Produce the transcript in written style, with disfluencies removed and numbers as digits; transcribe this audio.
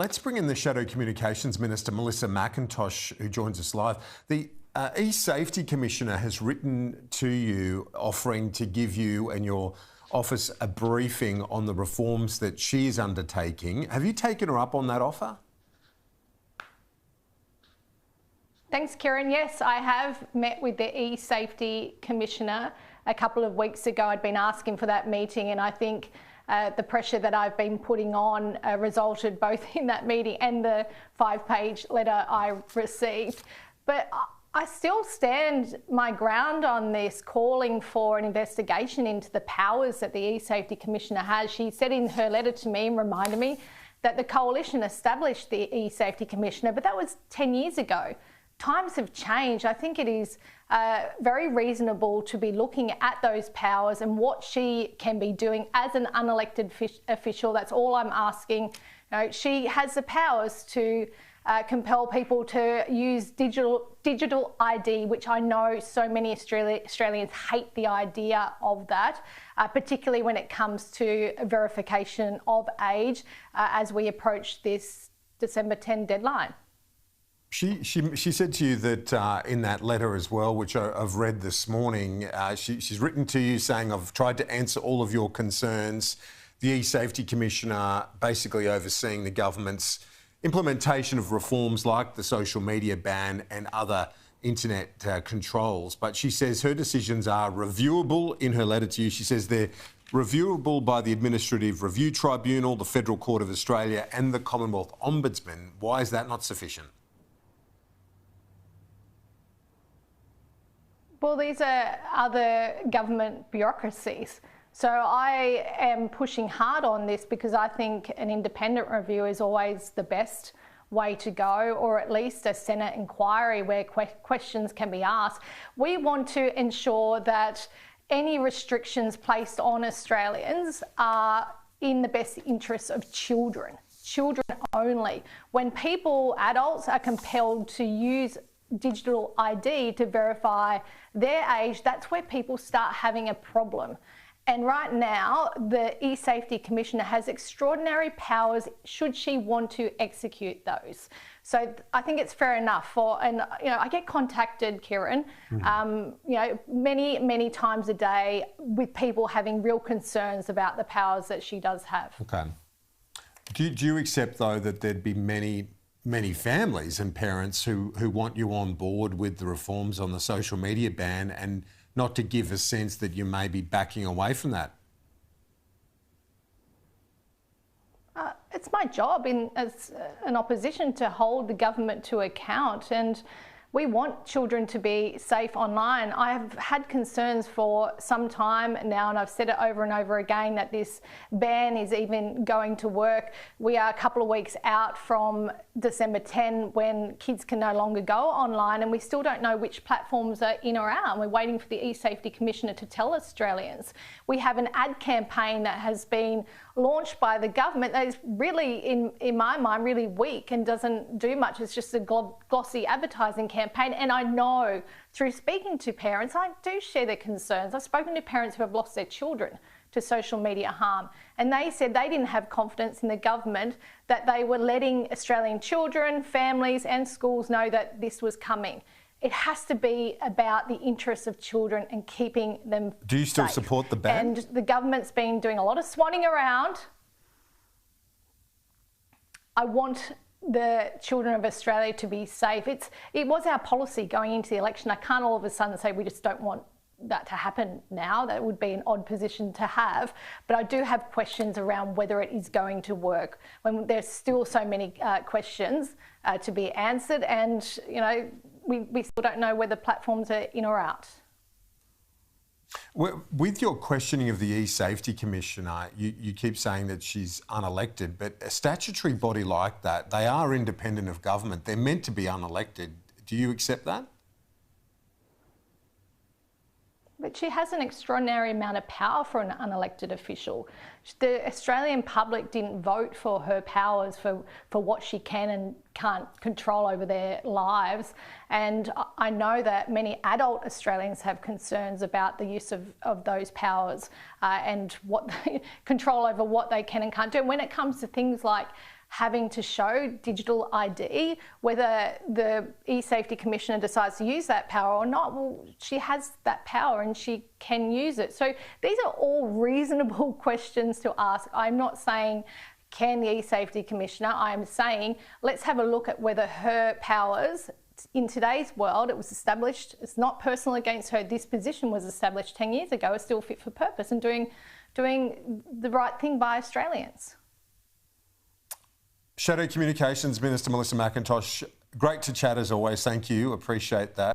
Let's bring in the Shadow Communications Minister Melissa McIntosh, who joins us live. The eSafety Commissioner has written to you offering to give you and your office a briefing on the reforms that she is undertaking. Have you taken her up on that offer? Thanks, Kieran. Yes, I have met with the eSafety Commissioner a couple of weeks ago. I'd been asking for that meeting, and I think the pressure that I've been putting on resulted both in that meeting and the 5-page letter I received. But I still stand my ground on this, calling for an investigation into the powers that the eSafety Commissioner has. She said in her letter to me and reminded me that the Coalition established the eSafety Commissioner, but that was 10 years ago. Times have changed. I think it is very reasonable to be looking at those powers and what she can be doing as an unelected official. That's all I'm asking. You know, she has the powers to compel people to use digital ID, which I know so many Australians hate the idea of that, particularly when it comes to verification of age as we approach this December 10 deadline. She said to you that in that letter as well, which I've read this morning, she's written to you saying, I've tried to answer all of your concerns. The eSafety Commissioner basically overseeing the government's implementation of reforms like the social media ban and other internet controls. But she says her decisions are reviewable. In her letter to you, she says they're reviewable by the Administrative Review Tribunal, the Federal Court of Australia and the Commonwealth Ombudsman. Why is that not sufficient? Well, these are other government bureaucracies. So I am pushing hard on this because I think an independent review is always the best way to go, or at least a Senate inquiry where questions can be asked. We want to ensure that any restrictions placed on Australians are in the best interests of children only. When people, adults, are compelled to use digital ID to verify their age, that's where people start having a problem. And right now, the eSafety Commissioner has extraordinary powers should she want to execute those. So I think it's fair enough and I get contacted, Kieran, many times a day with people having real concerns about the powers that she does have. Okay. Do you accept, though, that there'd be many families and parents who want you on board with the reforms on the social media ban and not to give a sense that you may be backing away from that? It's my job as an opposition to hold the government to account, and we want children to be safe online. I have had concerns for some time now, and I've said it over and over again that this ban is even going to work. We are a couple of weeks out from December 10 when kids can no longer go online, and we still don't know which platforms are in or out. And we're waiting for the eSafety Commissioner to tell Australians. We have an ad campaign that has been launched by the government that is really, in my mind, really weak and doesn't do much. It's just a glossy advertising campaign. And I know through speaking to parents, I do share their concerns. I've spoken to parents who have lost their children to social media harm, and they said they didn't have confidence in the government that they were letting Australian children, families and schools know that this was coming. It has to be about the interests of children and keeping them Do you still safe. support the ban? And the government's been doing a lot of swatting around. I want the children of Australia to be safe. It was our policy going into the election. I can't all of a sudden say we just don't want that to happen now. That would be an odd position to have. But I do have questions around whether it is going to work when there's still so many questions to be answered, and we still don't know whether platforms are in or out. With your questioning of the eSafety Commissioner, you keep saying that she's unelected, but a statutory body like that, they are independent of government. They're meant to be unelected. Do you accept that? But she has an extraordinary amount of power for an unelected official. The Australian public didn't vote for her powers for what she can and can't control over their lives. And I know that many adult Australians have concerns about the use of those powers and what control over what they can and can't do. And when it comes to things like having to show digital ID. Whether the eSafety Commissioner decides to use that power or not, well, she has that power and she can use it. So these are all reasonable questions to ask. I'm not saying can the eSafety Commissioner, I'm saying let's have a look at whether her powers in today's world, it was established, it's not personal against her, this position was established 10 years ago, is still fit for purpose and doing the right thing by Australians. Shadow Communications Minister Melissa McIntosh, great to chat as always. Thank you. Appreciate that.